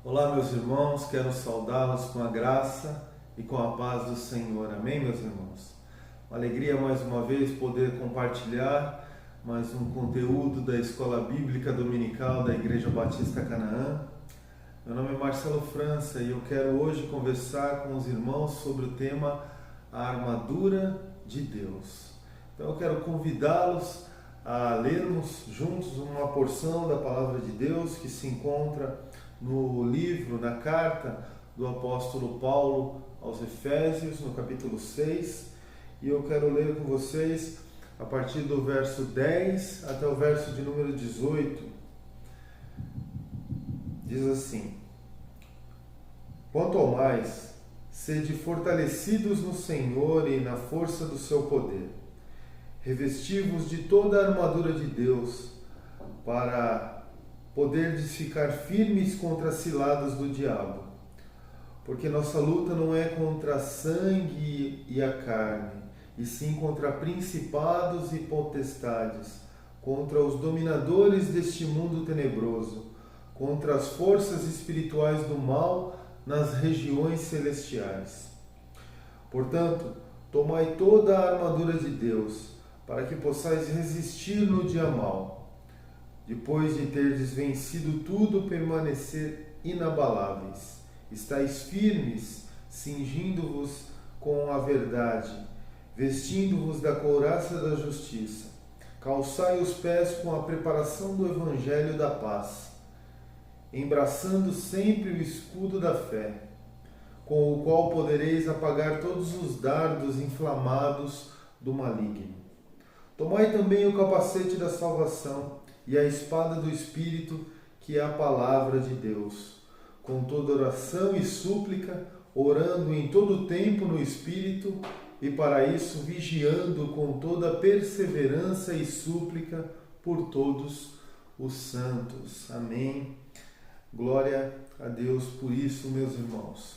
Olá, meus irmãos, quero saudá-los com a graça e com a paz do Senhor. Amém, meus irmãos? Uma alegria mais uma vez poder compartilhar mais um conteúdo da Escola Bíblica Dominical da Igreja Batista Canaã. Meu nome é Marcelo França e eu quero hoje conversar com os irmãos sobre o tema A Armadura de Deus. Então eu quero convidá-los a lermos juntos uma porção da Palavra de Deus que se encontra no livro, na carta do apóstolo Paulo aos Efésios, no capítulo 6, e eu quero ler com vocês a partir do verso 10 até o verso de número 18. Diz assim: Quanto ao mais, sede fortalecidos no Senhor e na força do seu poder. Revesti-vos de toda a armadura de Deus, para poderdes ficar firmes contra as ciladas do diabo. Porque nossa luta não é contra sangue e a carne, e sim contra principados e potestades, contra os dominadores deste mundo tenebroso, contra as forças espirituais do mal nas regiões celestiais. Portanto, tomai toda a armadura de Deus, para que possais resistir no dia mau. Depois de terdes vencido tudo, permanecer inabaláveis. Estais firmes, cingindo-vos com a verdade, vestindo-vos da couraça da justiça. Calçai os pés com a preparação do evangelho da paz, embraçando sempre o escudo da fé, com o qual podereis apagar todos os dardos inflamados do maligno. Tomai também o capacete da salvação e a espada do Espírito, que é a palavra de Deus, com toda oração e súplica, orando em todo o tempo no Espírito, e para isso vigiando com toda perseverança e súplica por todos os santos. Amém. Glória a Deus por isso, meus irmãos.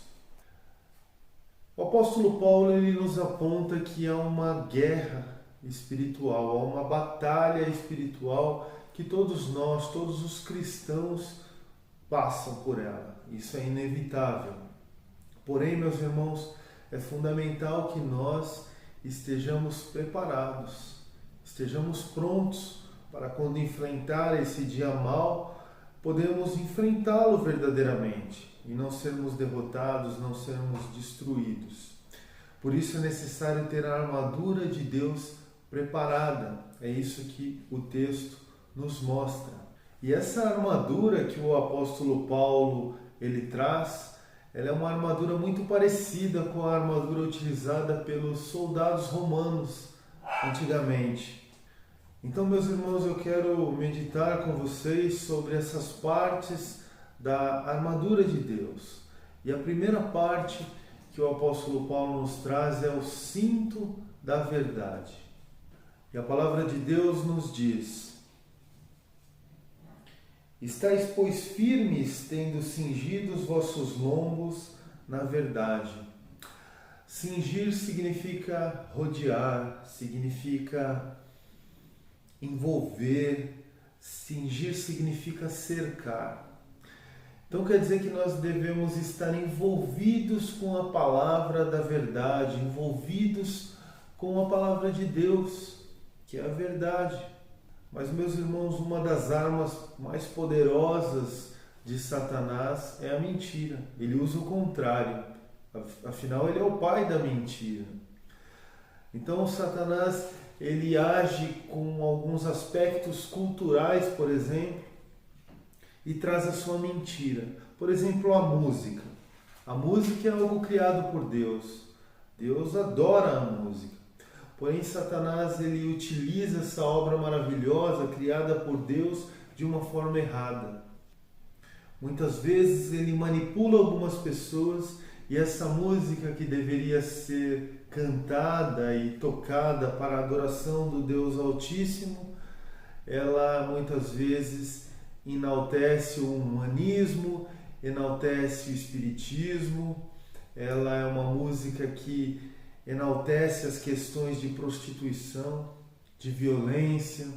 O apóstolo Paulo ele nos aponta que há uma guerra espiritual, há uma batalha espiritual que todos nós, todos os cristãos passam por ela. Isso é inevitável. Porém, meus irmãos, é fundamental que nós estejamos preparados, estejamos prontos para quando enfrentar esse dia mau, podemos enfrentá-lo verdadeiramente e não sermos derrotados, não sermos destruídos. Por isso é necessário ter a armadura de Deus preparada. É isso que o texto nos mostra. E essa armadura que o apóstolo Paulo ele traz, ela é uma armadura muito parecida com a armadura utilizada pelos soldados romanos antigamente. Então, meus irmãos, eu quero meditar com vocês sobre essas partes da armadura de Deus. E a primeira parte que o apóstolo Paulo nos traz é o cinto da verdade. E a palavra de Deus nos diz: Estais, pois, firmes, tendo cingido os vossos lombos na verdade. Cingir significa rodear, significa envolver, cingir significa cercar. Então quer dizer que nós devemos estar envolvidos com a palavra da verdade, envolvidos com a palavra de Deus, que é a verdade. Mas, meus irmãos, uma das armas mais poderosas de Satanás é a mentira. Ele usa o contrário. Afinal, ele é o pai da mentira. Então, Satanás, ele age com alguns aspectos culturais, por exemplo, e traz a sua mentira. Por exemplo, a música. A música é algo criado por Deus. Deus adora a música. Porém, Satanás ele utiliza essa obra maravilhosa criada por Deus de uma forma errada. Muitas vezes ele manipula algumas pessoas e essa música que deveria ser cantada e tocada para a adoração do Deus Altíssimo, ela muitas vezes enaltece o humanismo, enaltece o espiritismo. Ela é uma música que enaltece as questões de prostituição, de violência,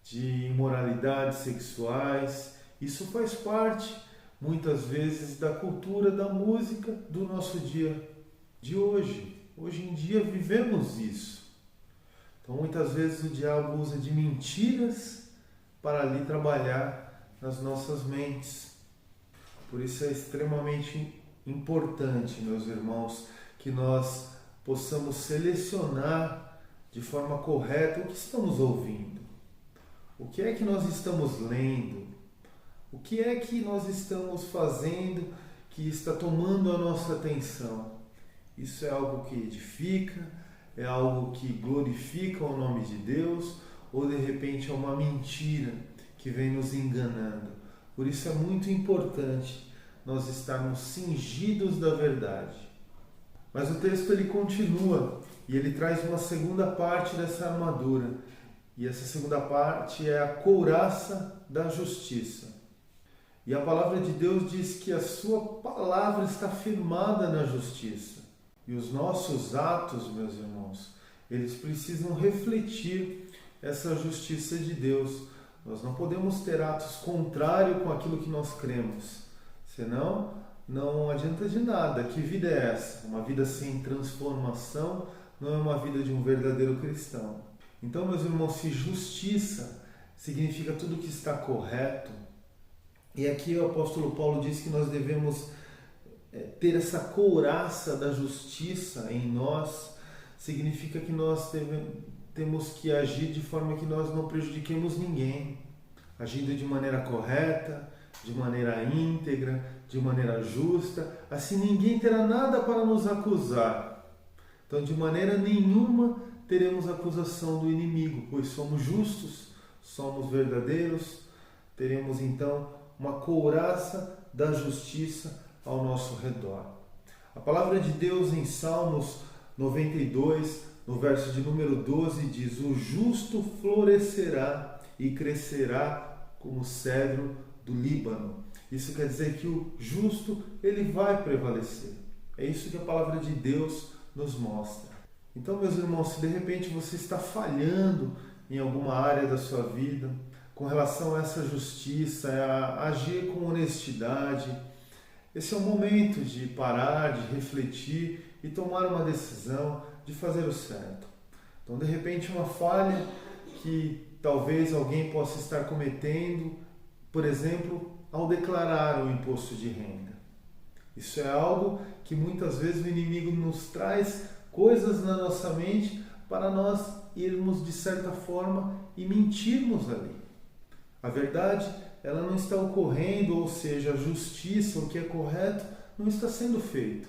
de imoralidades sexuais. Isso faz parte muitas vezes da cultura, da música do nosso dia de hoje. Hoje em dia vivemos isso. Então muitas vezes o diabo usa de mentiras para ali trabalhar nas nossas mentes. Por isso é extremamente importante, meus irmãos, que nós possamos selecionar de forma correta o que estamos ouvindo. O que é que nós estamos lendo? O que é que nós estamos fazendo que está tomando a nossa atenção? Isso é algo que edifica? É algo que glorifica o nome de Deus? Ou de repente é uma mentira que vem nos enganando? Por isso é muito importante nós estarmos cingidos da verdade. Mas o texto ele continua e ele traz uma segunda parte dessa armadura. E essa segunda parte é a couraça da justiça. E a palavra de Deus diz que a sua palavra está firmada na justiça. E os nossos atos, meus irmãos, eles precisam refletir essa justiça de Deus. Nós não podemos ter atos contrários com aquilo que nós cremos. Senão, não adianta de nada. Que vida é essa? Uma vida sem transformação não é uma vida de um verdadeiro cristão. Então, meus irmãos, se justiça significa tudo que está correto, e aqui o apóstolo Paulo diz que nós devemos ter essa couraça da justiça em nós, significa que nós temos que agir de forma que nós não prejudiquemos ninguém, agindo de maneira correta, de maneira íntegra, de maneira justa, assim ninguém terá nada para nos acusar. Então, de maneira nenhuma teremos acusação do inimigo, pois somos justos, somos verdadeiros, teremos então uma couraça da justiça ao nosso redor. A palavra de Deus em Salmos 92, no verso de número 12, diz: o justo florescerá e crescerá como o cedro do Líbano. Isso quer dizer que o justo ele vai prevalecer. É isso que a palavra de Deus nos mostra. Então, meus irmãos, se de repente você está falhando em alguma área da sua vida, com relação a essa justiça, a agir com honestidade, esse é o momento de parar, de refletir e tomar uma decisão de fazer o certo. Então, de repente, uma falha que talvez alguém possa estar cometendo, por exemplo, ao declarar o imposto de renda. Isso é algo que muitas vezes o inimigo nos traz coisas na nossa mente para nós irmos de certa forma e mentirmos ali. A verdade, ela não está ocorrendo, ou seja, a justiça, o que é correto, não está sendo feito.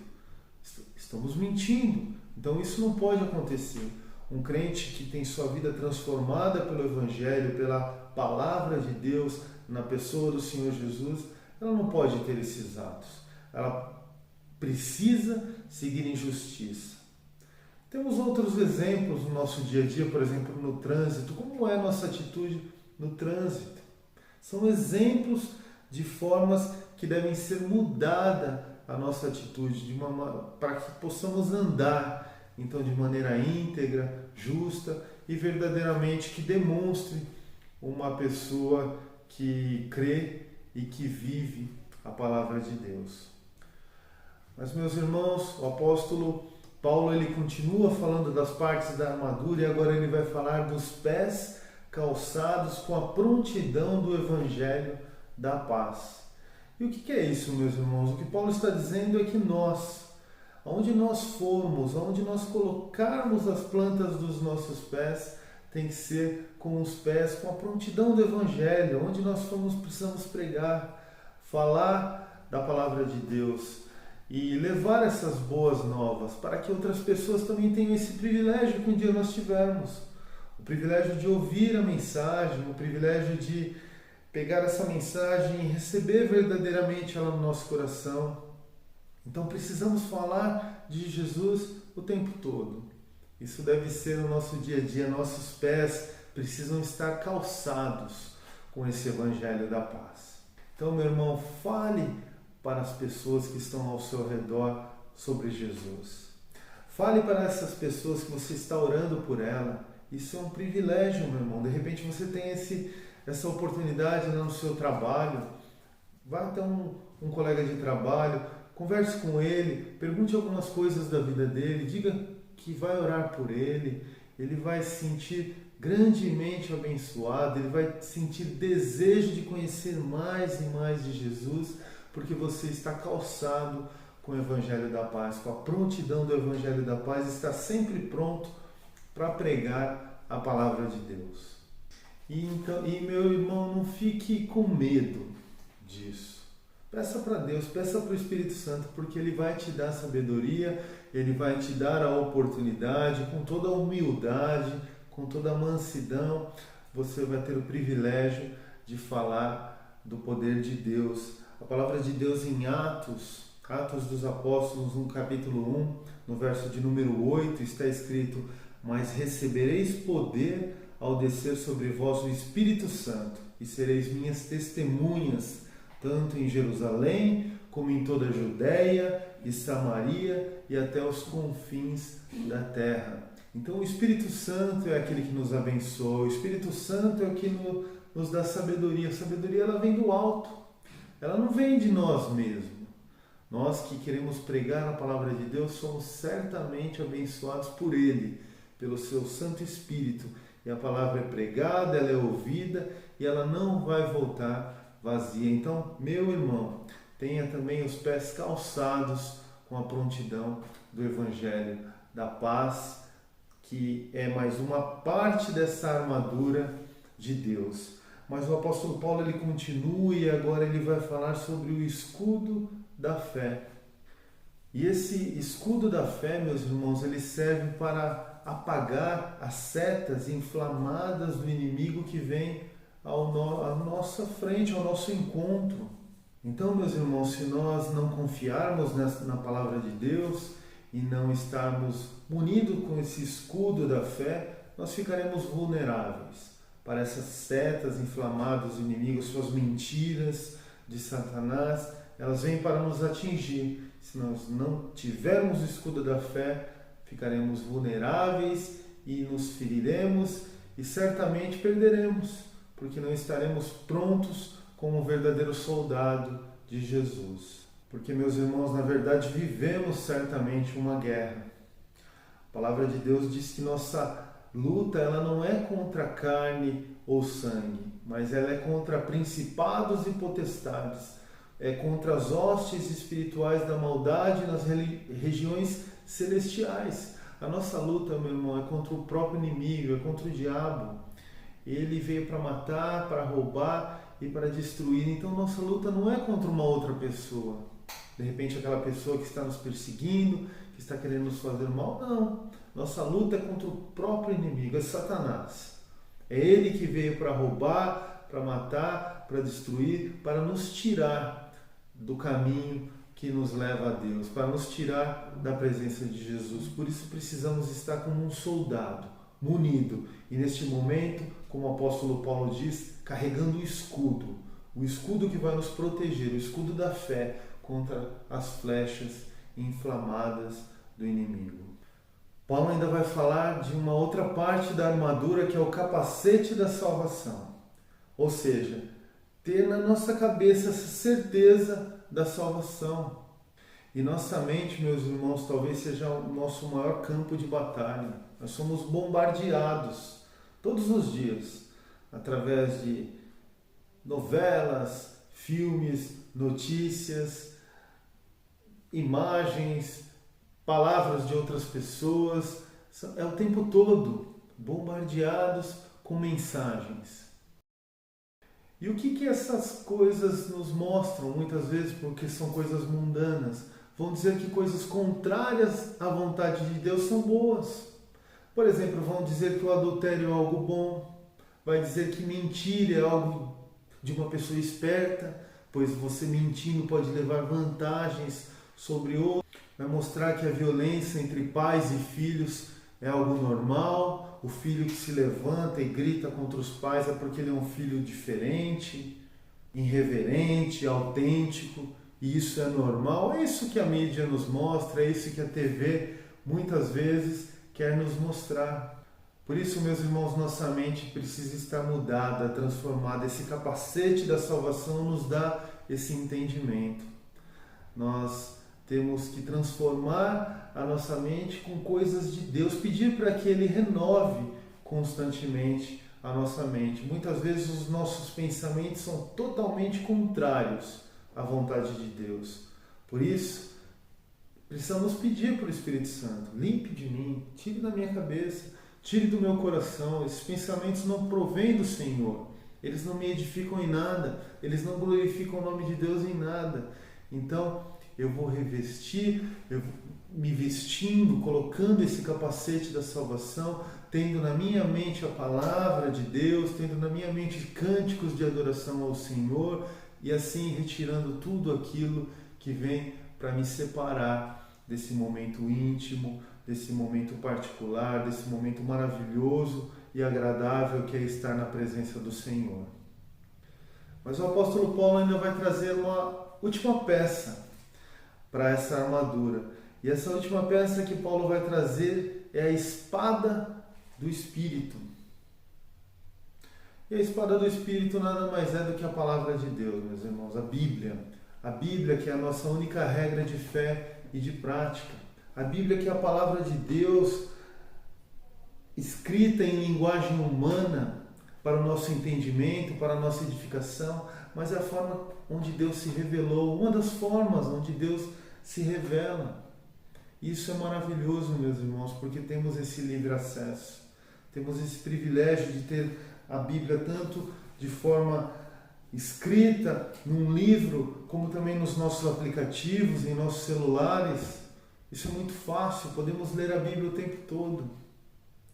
Estamos mentindo. Então isso não pode acontecer. Um crente que tem sua vida transformada pelo Evangelho, pela palavra de Deus, na pessoa do Senhor Jesus, ela não pode ter esses atos. Ela precisa seguir em justiça. Temos outros exemplos no nosso dia a dia, por exemplo, no trânsito. Como é a nossa atitude no trânsito? São exemplos de formas que devem ser mudada a nossa atitude para que possamos andar então de maneira íntegra, justa e verdadeiramente que demonstre uma pessoa que crê e que vive a palavra de Deus. Mas, meus irmãos, o apóstolo Paulo ele continua falando das partes da armadura e agora ele vai falar dos pés calçados com a prontidão do Evangelho da paz. E o que é isso, meus irmãos? O que Paulo está dizendo é que nós, aonde nós formos, aonde nós colocarmos as plantas dos nossos pés, tem que ser com os pés, com a prontidão do Evangelho. Onde nós formos, precisamos pregar, falar da palavra de Deus e levar essas boas novas para que outras pessoas também tenham esse privilégio que um dia nós tivermos. O privilégio de ouvir a mensagem, o privilégio de pegar essa mensagem e receber verdadeiramente ela no nosso coração. Então precisamos falar de Jesus o tempo todo. Isso deve ser o nosso dia a dia. Nossos pés precisam estar calçados com esse Evangelho da paz. Então, meu irmão, fale para as pessoas que estão ao seu redor sobre Jesus. Fale para essas pessoas que você está orando por ela. Isso é um privilégio, meu irmão. De repente você tem essa oportunidade no seu trabalho Vá até um colega de trabalho, converse com ele, pergunte algumas coisas da vida dele, diga que vai orar por ele vai se sentir grandemente abençoado, ele vai sentir desejo de conhecer mais e mais de Jesus, porque você está calçado com o Evangelho da Paz, com a prontidão do Evangelho da Paz, está sempre pronto para pregar a palavra de Deus. E meu irmão, não fique com medo disso. Peça para Deus, peça para o Espírito Santo, porque Ele vai te dar sabedoria, Ele vai te dar a oportunidade, com toda a humildade, com toda a mansidão, você vai ter o privilégio de falar do poder de Deus. A palavra de Deus em Atos dos Apóstolos, no capítulo 1, no verso de número 8, está escrito: mas recebereis poder ao descer sobre vós o Espírito Santo, e sereis minhas testemunhas, tanto em Jerusalém, como em toda a Judéia e Samaria e até os confins da terra. Então o Espírito Santo é aquele que nos abençoa, o Espírito Santo é o que nos dá sabedoria. A sabedoria, ela vem do alto, ela não vem de nós mesmos. Nós que queremos pregar a palavra de Deus somos certamente abençoados por Ele, pelo seu Santo Espírito. E a palavra é pregada, ela é ouvida e ela não vai voltar vazia. Então, meu irmão, tenha também os pés calçados com a prontidão do Evangelho da Paz, que é mais uma parte dessa armadura de Deus. Mas o apóstolo Paulo, ele continua e agora ele vai falar sobre o escudo da fé. E esse escudo da fé, meus irmãos, ele serve para apagar as setas inflamadas do inimigo que vem à nossa frente, ao nosso encontro. Então, meus irmãos, se nós não confiarmos na palavra de Deus e não estarmos munidos com esse escudo da fé, nós ficaremos vulneráveis para essas setas inflamadas do inimigo, suas mentiras de Satanás. Elas vêm para nos atingir. Se nós não tivermos o escudo da fé, ficaremos vulneráveis e nos feriremos e certamente perderemos, porque não estaremos prontos como um verdadeiro soldado de Jesus. Porque, meus irmãos, na verdade vivemos certamente uma guerra. A palavra de Deus diz que nossa luta, ela não é contra carne ou sangue, mas ela é contra principados e potestades, é contra as hostes espirituais da maldade nas regiões celestiais. A nossa luta, meu irmão, é contra o próprio inimigo, é contra o diabo. Ele veio para matar, para roubar e para destruir. Então nossa luta não é contra uma outra pessoa. De repente aquela pessoa que está nos perseguindo, que está querendo nos fazer mal. Não. Nossa luta é contra o próprio inimigo, é Satanás. É ele que veio para roubar, para matar, para destruir, para nos tirar do caminho que nos leva a Deus, para nos tirar da presença de Jesus. Por isso precisamos estar como um soldado, munido. E neste momento, como o apóstolo Paulo diz, carregando o escudo que vai nos proteger, o escudo da fé contra as flechas inflamadas do inimigo. Paulo ainda vai falar de uma outra parte da armadura, que é o capacete da salvação. Ou seja, ter na nossa cabeça essa certeza da salvação. E nossa mente, meus irmãos, talvez seja o nosso maior campo de batalha. Nós somos bombardeados todos os dias, através de novelas, filmes, notícias, imagens, palavras de outras pessoas. É o tempo todo bombardeados com mensagens. E o que essas coisas nos mostram, muitas vezes, porque são coisas mundanas? Vão dizer que coisas contrárias à vontade de Deus são boas. Por exemplo, vão dizer que o adultério é algo bom, vai dizer que mentir é algo de uma pessoa esperta, pois você mentindo pode levar vantagens sobre outros. Vai mostrar que a violência entre pais e filhos é algo normal. O filho que se levanta e grita contra os pais é porque ele é um filho diferente, irreverente, autêntico, e isso é normal. É isso que a mídia nos mostra, é isso que a TV muitas vezes quer nos mostrar. Por isso, meus irmãos, nossa mente precisa estar mudada, transformada. Esse capacete da salvação nos dá esse entendimento. Nós temos que transformar a nossa mente com coisas de Deus, pedir para que Ele renove constantemente a nossa mente. Muitas vezes os nossos pensamentos são totalmente contrários à vontade de Deus. Por isso, precisamos pedir para o Espírito Santo: limpe de mim, tire da minha cabeça, tire do meu coração. Esses pensamentos não provêm do Senhor. Eles não me edificam em nada, eles não glorificam o nome de Deus em nada. Então, eu vou revestir, eu vou me vestindo, colocando esse capacete da salvação, tendo na minha mente a palavra de Deus, tendo na minha mente cânticos de adoração ao Senhor, e assim retirando tudo aquilo que vem para me separar desse momento íntimo, desse momento particular, desse momento maravilhoso e agradável que é estar na presença do Senhor. Mas o apóstolo Paulo ainda vai trazer uma última peça para essa armadura. E essa última peça que Paulo vai trazer é a espada do Espírito. E a espada do Espírito nada mais é do que a palavra de Deus, meus irmãos, a Bíblia. A Bíblia, que é a nossa única regra de fé e de prática. A Bíblia, que é a palavra de Deus escrita em linguagem humana para o nosso entendimento, para a nossa edificação, mas é a forma onde Deus se revelou, uma das formas onde Deus se revela. Isso é maravilhoso, meus irmãos, porque temos esse livre acesso, temos esse privilégio de ter a Bíblia tanto de forma escrita num livro, como também nos nossos aplicativos, em nossos celulares. Isso é muito fácil, podemos ler a Bíblia o tempo todo.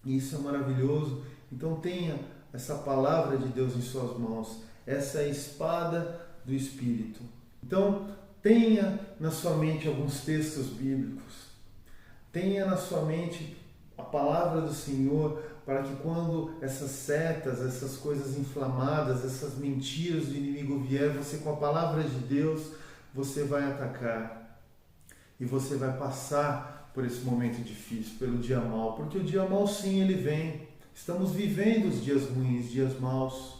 E isso é maravilhoso. Então tenha essa palavra de Deus em suas mãos, essa é a espada do Espírito. Então tenha na sua mente alguns textos bíblicos, tenha na sua mente a palavra do Senhor, para que quando essas setas, essas coisas inflamadas, essas mentiras do inimigo vier, você com a palavra de Deus, você vai atacar. E você vai passar por esse momento difícil, pelo dia mau. Porque o dia mau sim, ele vem. Estamos vivendo os dias ruins, dias maus.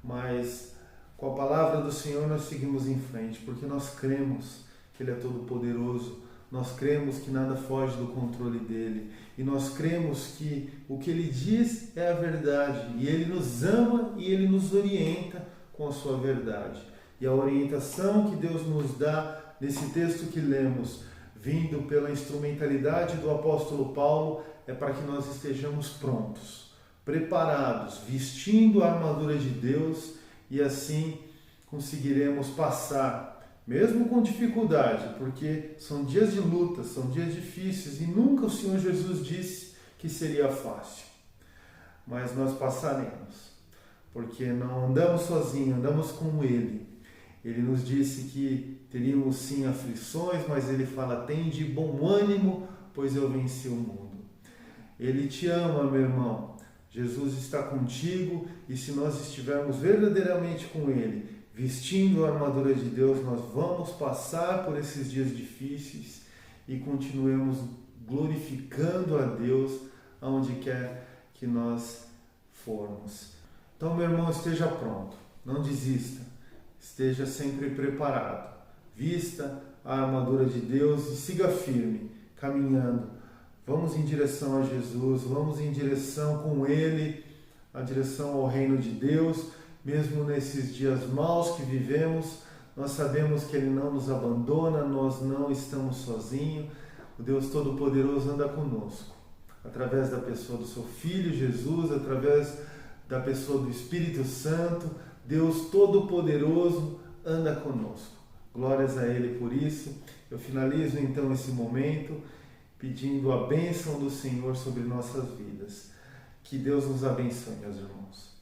Mas com a palavra do Senhor nós seguimos em frente, porque nós cremos que Ele é todo poderoso. Nós cremos que nada foge do controle dele. E nós cremos que o que ele diz é a verdade. E ele nos ama e ele nos orienta com a sua verdade. E a orientação que Deus nos dá nesse texto que lemos, vindo pela instrumentalidade do apóstolo Paulo, é para que nós estejamos prontos, preparados, vestindo a armadura de Deus, e assim conseguiremos passar, mesmo com dificuldade, porque são dias de luta, são dias difíceis, e nunca o Senhor Jesus disse que seria fácil. Mas nós passaremos, porque não andamos sozinhos, andamos com Ele. Ele nos disse que teríamos sim aflições, mas Ele fala: tende bom ânimo, pois eu venci o mundo. Ele te ama, meu irmão. Jesus está contigo, e se nós estivermos verdadeiramente com Ele, vestindo a armadura de Deus, nós vamos passar por esses dias difíceis e continuemos glorificando a Deus aonde quer que nós formos. Então, meu irmão, esteja pronto, não desista, esteja sempre preparado, vista a armadura de Deus e siga firme, caminhando. Vamos em direção a Jesus, vamos em direção com Ele, a direção ao reino de Deus. Mesmo nesses dias maus que vivemos, nós sabemos que Ele não nos abandona, nós não estamos sozinhos. O Deus Todo-Poderoso anda conosco, através da pessoa do seu Filho Jesus, através da pessoa do Espírito Santo. Deus Todo-Poderoso anda conosco. Glórias a Ele por isso. Eu finalizo então esse momento pedindo a bênção do Senhor sobre nossas vidas. Que Deus nos abençoe, meus irmãos.